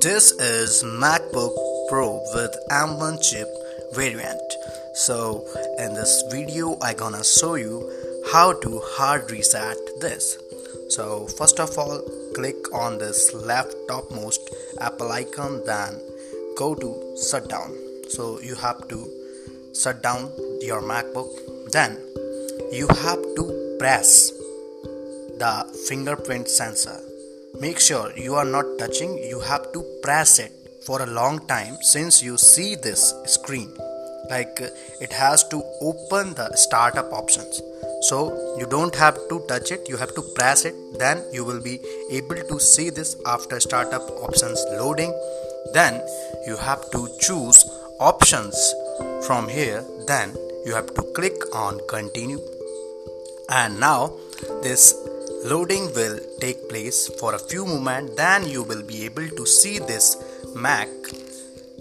This is MacBook Pro with M1 chip variant. So in this video I gonna show you how to hard reset this. So first of all, click on this left topmost Apple icon, then go to shutdown. So you have to shut down your MacBook, then you have to press the fingerprint sensor. Make sure you are not touching, you have to press it for a long time since you see this screen. It has to open the startup options. So you don't have to touch it, you have to press it, then you will be able to see this after startup options loading. Then you have to choose options from here, then you have to click on continue, and now this loading will take place for a few moments. Then you will be able to see this Mac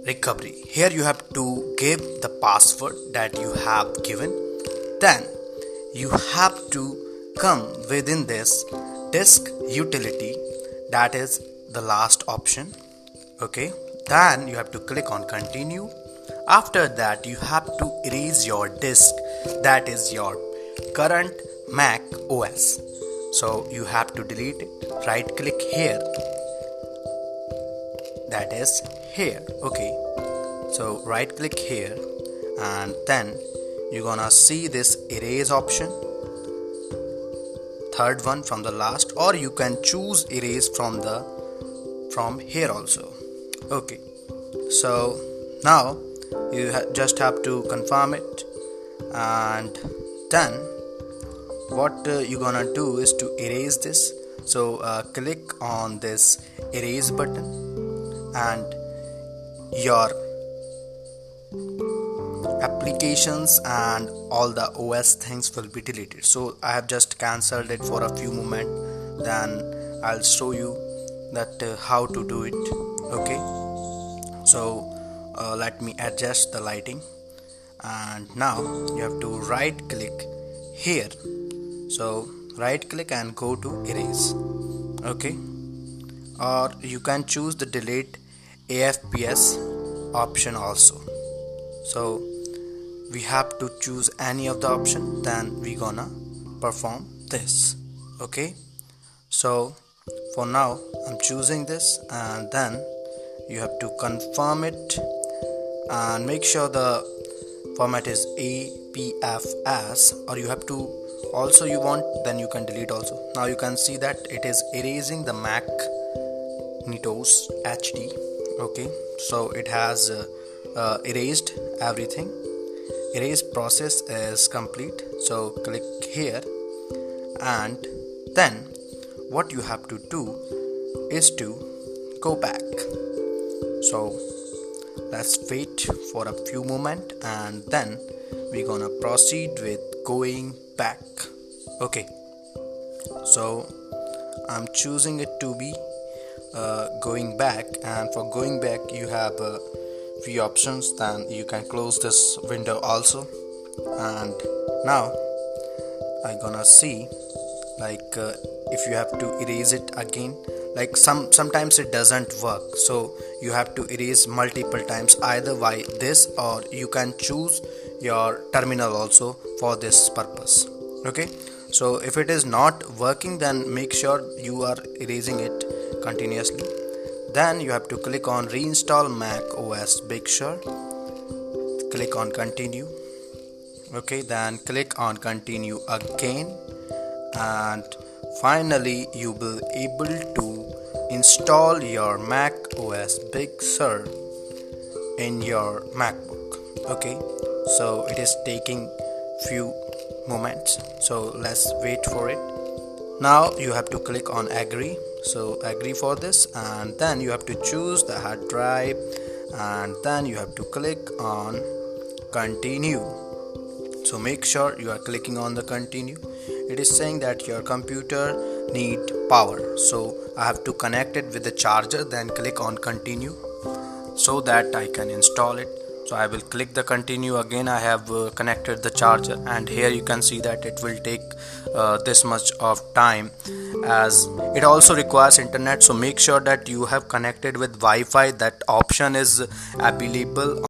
recovery. Here you have to give the password that you have given, then you have to come within this disk utility, that is the last option. Okay, then you have to click on continue. After that you have to erase your disk, that is your current Mac OS. So you have to delete it. Right click here, that is here. Okay, so right click here, and then you're gonna see this erase option, third one from the last, or you can choose erase from here also. Okay, so now you just have to confirm it, and then what you're gonna do is to erase this. So click on this erase button, and your applications and all the OS things will be deleted. So I have just cancelled it for a few moments, then I'll show you that how to do it. Okay, so let me adjust the lighting, and now you have to right click here. So right click and go to erase. Okay, or you can choose the delete AFPS option also. So we have to choose any of the option, then we gonna perform this. Okay, so for now I'm choosing this, and then you have to confirm it and make sure the format is APFS, or you have to also you want, then you can delete also. Now you can see that it is erasing the Mac Nitos HD. Okay, so it has erased everything. Erase process is complete. So click here, and then what you have to do is to go back. So let's wait for a few moments, and then we're gonna proceed with going back. Okay, so I'm choosing it to be going back, and for going back you have few options. Then you can close this window also, and now I'm gonna see if you have to erase it again. Sometimes it doesn't work, so you have to erase multiple times, either by this, or you can choose your terminal also for this purpose. Okay, so if it is not working, then make sure you are erasing it continuously. Then you have to click on reinstall Mac OS Big Sur, click on continue. Okay, then click on continue again, and finally you will able to install your Mac OS Big Sur in your MacBook. Okay, so it is taking few moments, so let's wait for it. Now you have to click on agree. So agree for this, and then you have to choose the hard drive, and then you have to click on continue. So make sure you are clicking on the continue. It is saying that your computer need power, so I have to connect it with the charger, then click on continue so that I can install it. So I will click the continue. Again I have connected the charger, and here you can see that it will take this much of time, as it also requires internet. So make sure that you have connected with Wi-Fi. That option is available